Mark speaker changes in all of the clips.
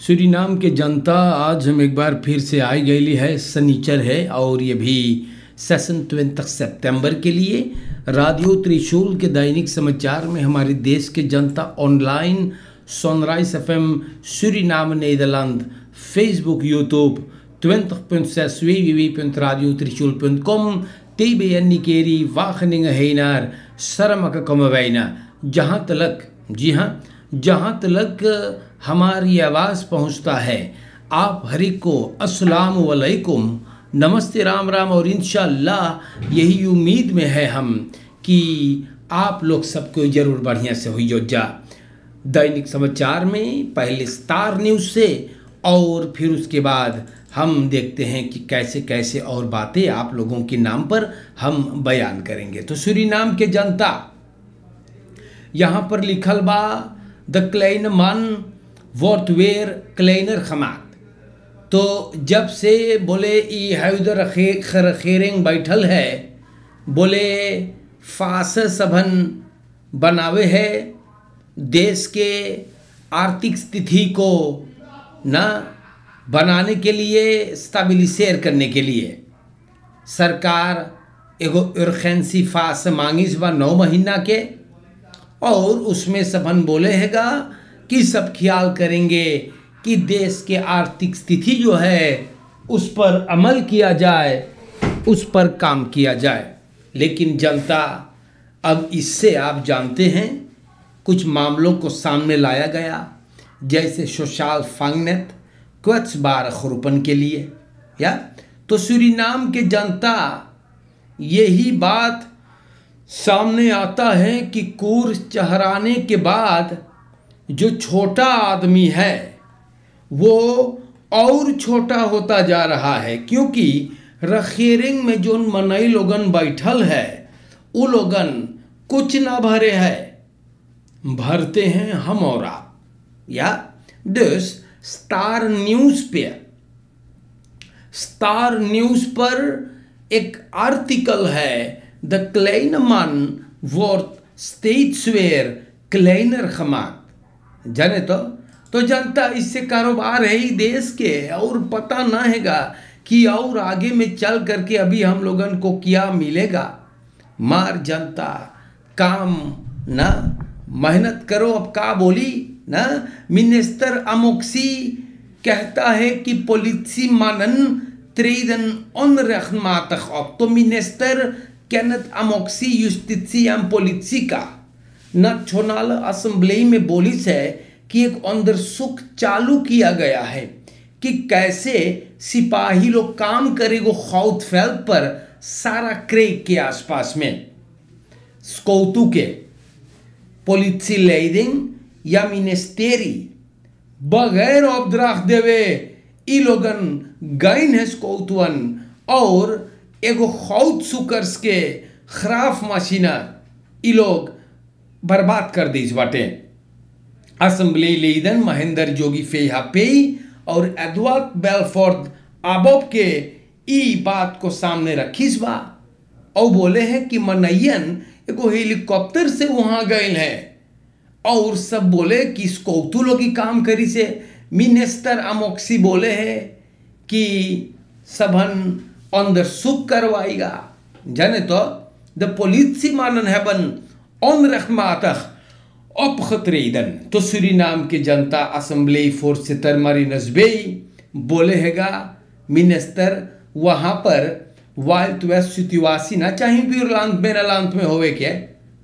Speaker 1: Suriname के जनता आज हम एक बार फिर से आई गई है। सनीचर है और ये भी सेशन 20 सितंबर के लिए रेडियो त्रिशूल के दैनिक समाचार में हमारे देश के जनता online sunrise FM Suriname Netherlands Facebook YouTube 20.6 www.radiotrichul.com TBN Nickerie वाखनिंग हैनार शर्म का कमवैना जहाँ तलक हमारी आवाज़ पहुँचता है आप हर को अस्सलाम वालेकुम नमस्ते राम राम और इंशाअल्लाह यही उम्मीद में है हम कि आप लोग सबको ज़रूर बढ़िया से हुई जो जा। दैनिक समाचार में पहले स्टार न्यूज़ से और फिर उसके बाद हम देखते हैं कि कैसे कैसे और बातें आप लोगों के नाम पर हम बयान करेंगे। तो सूरीनाम के जनता यहाँ पर लिखल बा द क्लेन मन वॉट वेयर क्लेनर खमात। तो जब से बोले ई हैदर खेरेंग बैठल है बोले फास सभन बनावे है देश के आर्थिक स्थिति को ना बनाने के लिए स्टेबिलिसेर करने के लिए सरकार एगो इमरजेंसी फास मांगिस बा 9 महीना के और उसमें सबन बोले हैगा कि सब ख्याल करेंगे कि देश के आर्थिक स्थिति जो है उस पर अमल किया जाए उस पर काम किया जाए। लेकिन जनता अब इससे आप जानते हैं कुछ मामलों को सामने लाया गया जैसे सोशल फाइनेंस कुछ 12 रुपन के लिए या तो सूरीनाम के जनता यही बात सामने आता है कि कूर चढ़ाने के बाद जो छोटा आदमी है वो और छोटा होता जा रहा है क्योंकि रखेरिंग में जो मनई लोगन बैठल है वो लोगन कुछ ना भरे है भरते हैं हम और आप या दिस स्टार न्यूज़ पर एक आर्टिकल है द क्लेन मन वर्थ स्टेट्सवेयर क्लेनर खमात जाने तो जनता इससे कारोबार है ही देश के और पता ना हैगा कि और आगे में चल करके अभी हम लोगन को क्या मिलेगा। मार जनता काम ना मेहनत करो अब का बोली ना मिनिस्टर अमोक्सी कहता है कि पॉलिसी मानन ट्रेडन ऑनरेखमातख अब तो मिनिस्टर केनेथ अमोक्सी जुस्टिशियम पॉलिटिका नेशनल असेंबली में बोली है कि एक अंदर सुख चालू किया गया है कि कैसे सिपाही लोग काम करेगो खौतफेल्ड पर सारा क्रेग के आसपास में स्कौतु के पॉलिसी लेडिंग या मिनिस्टेरी बगैर ऑब्द्राख देवे ई लोगन गाइन है स्कौतुअन और एगो खौत सुकर्स के खराफ मशीना ई लोग बर्बाद कर दीज बाटे। असेंबली लीडर महेंद्र जोगी फेहापेई और एडवर्ड बेलफोर्ड आबोब के ई बात को सामने रखीस बा और बोले हैं कि मनैयन एगो हेलीकॉप्टर से वहां गए हैं और सब बोले कि स्कौतु लोग की काम करी से मिनिस्टर अमोक्सी बोले हैं कि सबन अंदर सुख करवाएगा जाने तो द पॉलिसी मानन हैबन ऑन रहमातख अब खतरेदन। तो सूरीनाम के जनता असेंबली फोर्स से तरमारी नजबेई बोले हैगा मिनिस्टर वहाँ पर वाइल्ड वेस्ट सितुआसी ना चाहे बेनालांत में होवे के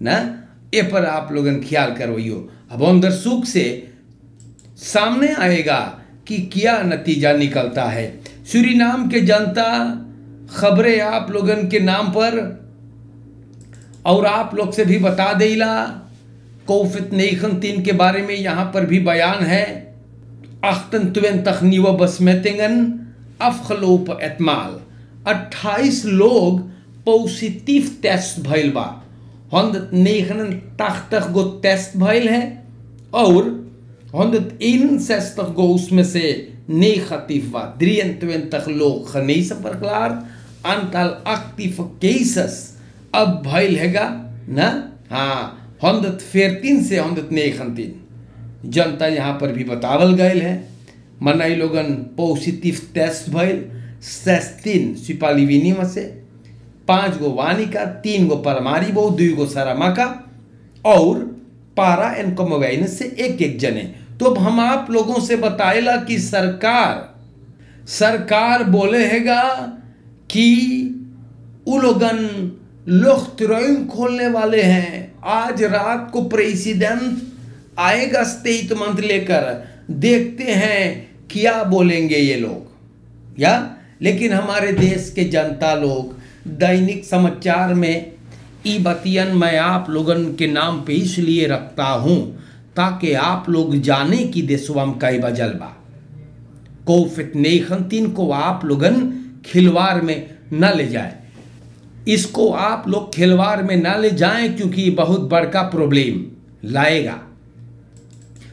Speaker 1: ना ए पर आप लोगन ख्याल करवाइयो। अब अंदर सुख से सामने आएगा कि क्या नतीजा निकलता है। सूरीनाम के जनता खबरें आप लोगन के नाम पर और आप लोग से भी बता देला कोविड-19 के बारे में यहाँ पर भी बयान है। 28 nieuwe besmettingen afgelopen etmaal 28 लोग पॉजिटिव टेस्ट भइल बा 189 गो टेस्ट भइल है और 161 गो उसमें से नेगेटिव बा 23 लोग genezen verklaard aantal actieve cases अब भइल हैगा ना हाँ 114 से 119 जनता यहाँ पर भी बतावल गए है मनाई लोगन पॉजिटिव टेस्ट भइल 16 सिपालीविनी में से 5 गो वानिका, 3 गो परमारिबो, 2 गो सरामाका और पारा एंड कॉमनवेल्थ से एक जने। तो अब हम आप लोगों से बताएला कि सरकार बोले हैगा कि वो लोगन लोग खोलने वाले हैं। आज रात को प्रेसिडेंट आएगा स्टेटमेंट लेकर, देखते हैं क्या बोलेंगे ये लोग या। लेकिन हमारे देश के जनता लोग दैनिक समाचार में ई बतियन मैं आप लोगन के नाम पे इसलिए रखता हूं ताकि आप लोग जाने कि देशवा में कई बजल बा। कोविड-19 को आप लोगन खिलवाड़ में न ले जाए, इसको आप लोग खिलवाड़ में न ले जाएं क्योंकि बहुत बड़का प्रॉब्लम लाएगा।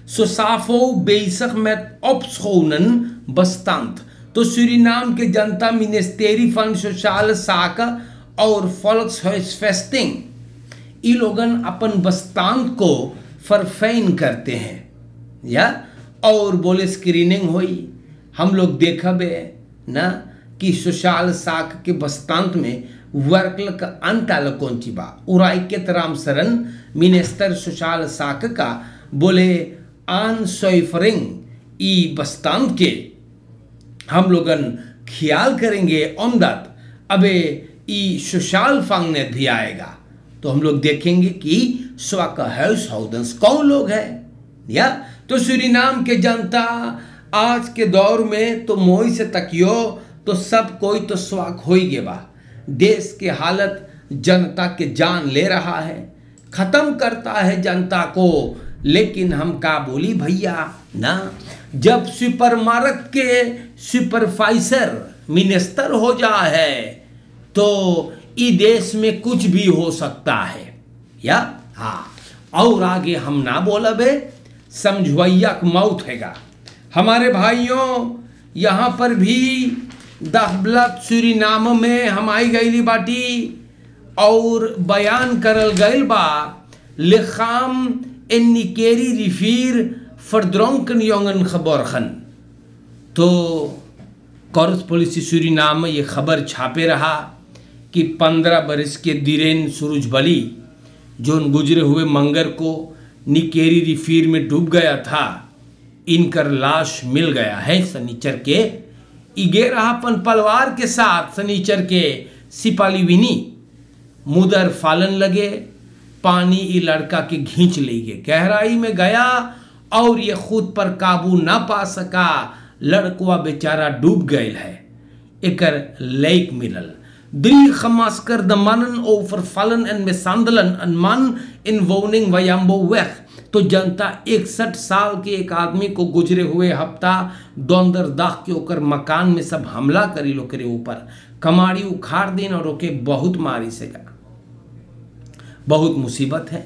Speaker 1: सो साफो bezig met opschonen bestand। तो सूरीनाम के जनता मिनिस्ट्री van सोशल zaken और volkshuisvesting ये लोगन अपन बस्तान को फरफेन करते हैं या। और बोले स्क्रीनिंग हुई, हम लोग देखा बे ना कि सोशल साक के बस्तांत में वर्कल का अंताल कौन ची बा। उराइकेत राम सरन मिनिस्टर सोशल साक का बोले आन सोइफरिंग ई बस्तांत के हम लोगन ख्याल करेंगे ओमदत अबे ई सोशल फंग ने भी आएगा। तो हम लोग देखेंगे कि स्वाका हाउस हाउडेंस कौन लोग है या। तो सूरीनाम के जनता आज के दौर में तो मोई से तकियो तो सब कोई तो स्वाक हो ही गया बा। देश के हालत जनता के जान ले रहा है, खत्म करता है जनता को। लेकिन हम का बोली भैया ना, जब सुपरमार्केट के सुपरवाइजर मिनिस्टर हो जा है तो इस देश में कुछ भी हो सकता है या। हाँ, और आगे हम ना बोला बे, समझवैया मौत हैगा। हमारे भाइयों यहाँ पर भी दहबलत सूरीनाम में हम आई गई बाटी और बयान करल गईल बा लिखाम इन निकेरी रिफीर फरद्रोंकन योंगन खबरखन। तो कॉर्स पुलिस सूरीनाम में ये खबर छापे रहा कि 15 बरस के दिरेन सुरुज बली जो गुजरे हुए मंगर को निकेरी रिफीर में डूब गया था, इनकर लाश मिल गया है सनीचर के। इगे रहापन पलवार के साथ सनीचर के सिपालीविनी मुदर फालन लगे, पानी ये लड़का के घींच ले गए, गहराई में गया और ये खुद पर काबू ना पा सका। लड़कुआ बेचारा डूब गए है। एकर लेक मिलल Drie gemaskerde mannen overvallen en mishandelen een man in woning Wayambo weg। तो जनता 61 साल के एक आदमी को गुजरे हुए हफ्ता दोंदर दाख के ओकर मकान में सब हमला करी लो करे ऊपर, कमाड़ी उखाड़ दिन और ओके बहुत मारी से गा। बहुत मुसीबत है।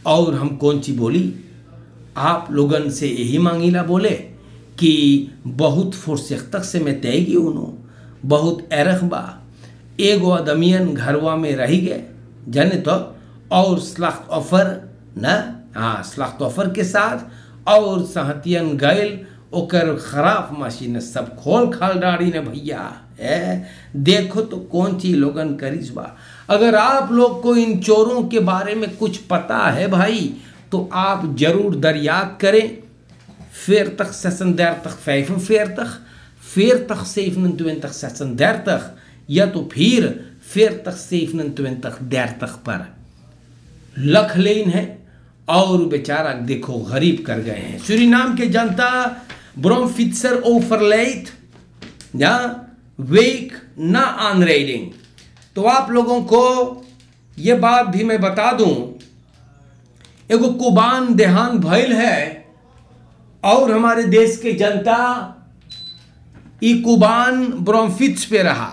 Speaker 1: और हम कौन ची बोली आप लोगन से यही मांगीला बोले कि बहुत फुर्सत से मैं तयगी उन्हों बहुत एरखबा एगो आदमियन घरवा में रह गए जाने तो और स्लाख्त ऑफर न हाँ स्लाख्त ऑफर के साथ और सहतियन गैल ओकर खराब मशीन सब खोल खाल डाड़ी ने भैया देखो तो कौन ची लोगन करीस बा। अगर आप लोग को इन चोरों के बारे में कुछ पता है भाई तो आप जरूर दरियात करें। 40 36 45 40 27 36 या तो फिर 40 27 30 पर लख लेन है। और बेचारा देखो गरीब कर गए हैं। सूरीनाम के जनता ब्रोम फिट्सर ओवरलेट या वेक ना आनरेडिंग। तो आप लोगों को ये बात भी मैं बता दूं, एगो कुबान देहान भइल है और हमारे देश के जनता ई कुबान ब्रोमफिट्स पे रहा,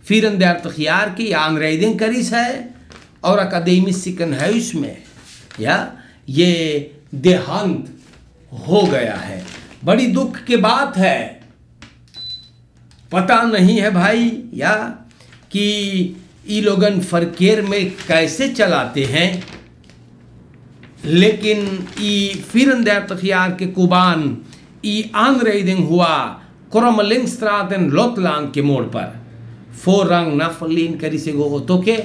Speaker 1: फिर अंदर तखियार की आनरेडिंग करीस है और अकादमी सिकन हाउस में या ये देहांत हो गया है। बड़ी दुख की बात है। पता नहीं है भाई या कि ये लोगन फरकेर में कैसे चलाते हैं, लेकिन ये फिर अंदर तखियार के कुबान ई aanrijding हुआ Krommelingstraat en Lotlaan के मोड़ पर voorrang na verleen करी से गो ऑटो के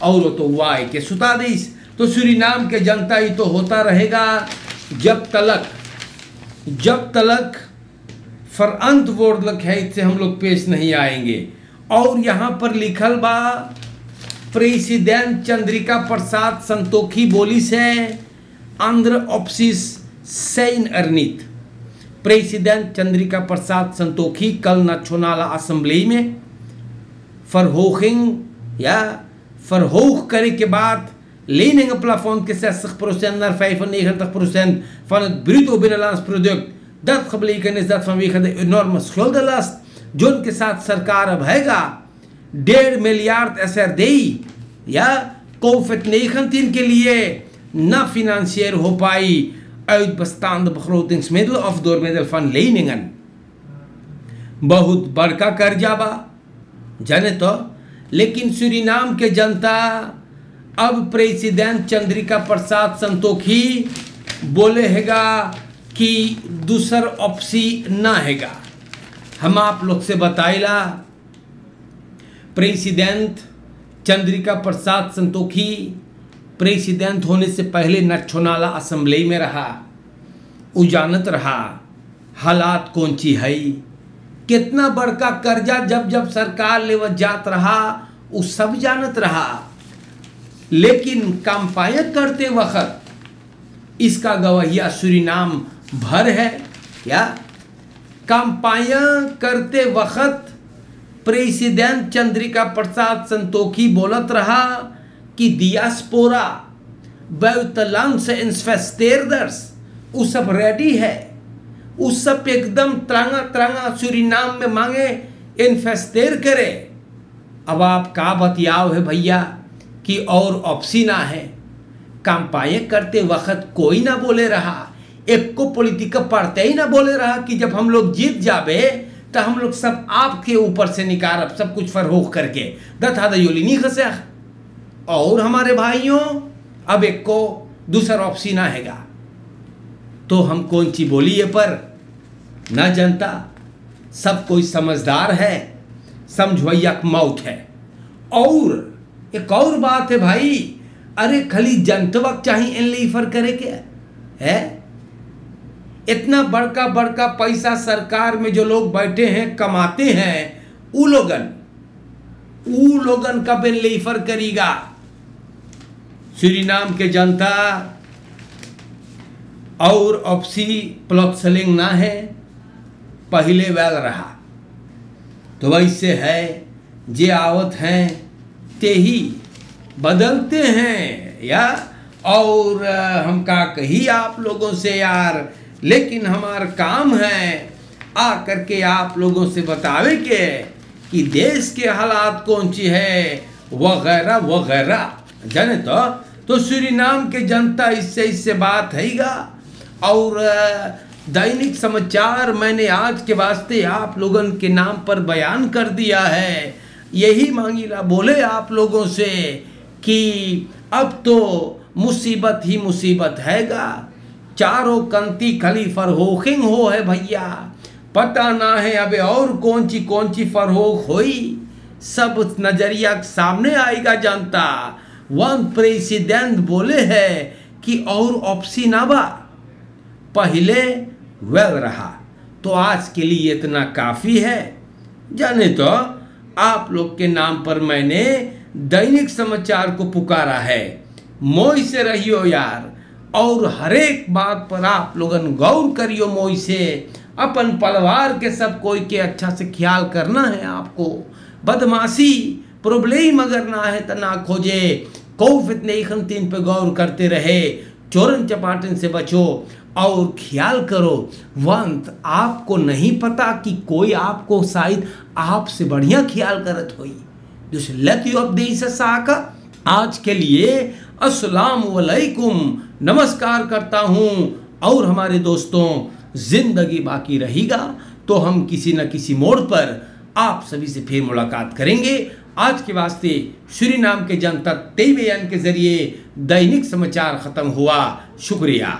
Speaker 1: और तो वाई के सुता दीस। तो सूरीनाम के जनता ही तो होता रहेगा जब तलक verantwoordelijk से हम लोग पेश नहीं आएंगे। और यहाँ पर लिखल बा प्रेसिडेंट चंद्रिका प्रसाद संतोखी बोली से आंध्र ऑप्सिस सेन अर्नित। प्रेसिडेंट चंद्रिका प्रसाद संतोखी कल नेशनल असेंबली में verhoog करे के बाद leningen plafond के 60% naar 95% van het bruto binnenlands product। Dat gebleken is dat vanwege de enorme schuldenlast जो उनके साथ सरकार अब हैगा 1.5 miljard SRD या COVID-19 के लिए न financier हो पाई uit bestaande begrotingsmiddelen of door middel van leningen। बहुत बड़का कर्जा बा जाने तो, लेकिन सूरीनाम के जनता अब प्रेसिडेंट चंद्रिका प्रसाद संतोखी बोले हैगा कि दूसर ऑप्सी ना हैगा। हम आप लोग से बताइला प्रेसिडेंट चंद्रिका प्रसाद संतोखी प्रेसिडेंट होने से पहले नेशनल असेंबली में रहा, उजानत रहा हालात कौन ची है, कितना बड़का कर्जा जब सरकार लेवत जात रहा वो सब जानत रहा। लेकिन कंपाइन करते वक्त इसका गवाहिया सूरीनाम भर है क्या। कंपाइन करते वक्त प्रेसिडेंट चंद्रिका प्रसाद संतोखी बोलत रहा कि डियास्पोरा buitenlandse investeerders वो सब रेडी है, वो सब एकदम त्रांगा सूरीनाम में मांगे इन्वेस्टर करे। अब आप का बतियाव है भैया कि और ऑप्सी ना है। कंपाइन करते वक्त कोई ना बोले रहा, एक को पॉलिटिका पढ़ते ही ना बोले रहा कि जब हम लोग जीत जावे तो हम लोग सब आपके ऊपर से निकारब सब कुछ फरहोक करके दथा योली नहीं खसे। और हमारे भाइयों अब एक को दूसरा ऑप्शन ना हैगा तो हम कौन सी बोलिए पर ना जनता सब कोई समझदार है, समझवैया मौत है। और एक और बात है भाई, अरे खाली जनता चाहिए इन लीफर करे के है। इतना बड़का पैसा सरकार में जो लोग बैठे हैं कमाते हैं ऊ लोगन का बिन लीफर करेगा। सूरीनाम के जनता और ऑप्सी प्लॉट सेलिंग ना है, पहले वेल रहा तो वैसे है जे आवत हैं ते ही बदलते हैं या। और हम का कही आप लोगों से यार, लेकिन हमारा काम है आ करके आप लोगों से बतावे के कि देश के हालात कौन सी है वगैरह वगैरह जाने तो सूरीनाम के जनता इससे बात हैगा। और दैनिक समाचार मैंने आज के वास्ते आप लोगों के नाम पर बयान कर दिया है। यही मांगीला बोले आप लोगों से कि अब तो मुसीबत ही मुसीबत हैगा, चारों कंती खाली फरहोकिंग हो है भैया। पता ना है अबे और कौन सी फरहोक होई, सब नजरिया सामने आएगा जानता। वन प्रेसिडेंट बोले है कि और ऑप्शन आबा पहले वेल रहा। तो आज के लिए इतना काफ़ी है। जाने तो आप लोग के नाम पर मैंने दैनिक समाचार को पुकारा है। मोई से रहियो यार, और हरेक बात पर आप लोगन गौर करियो मोई से। अपन परिवार के सब कोई के अच्छा से ख्याल करना है आपको। बदमाशी प्रॉब्लम अगर ना है तो ना खोजे। COVID-19 पे गौर करते रहे, चोरन चपाटन से बचो और ख्याल करो। वंत आपको नहीं पता कि कोई आपको शायद आपसे बढ़िया ख्याल करत होई। just let you up से साका। आज के लिए अस्सलाम वालेकुम नमस्कार करता हूँ। और हमारे दोस्तों जिंदगी बाकी रहेगा तो हम किसी न किसी मोड़ पर आप सभी से फिर मुलाकात करेंगे। आज के वास्ते सूरीनाम के जनता टेलीविजन के जरिए दैनिक समाचार खत्म हुआ। शुक्रिया।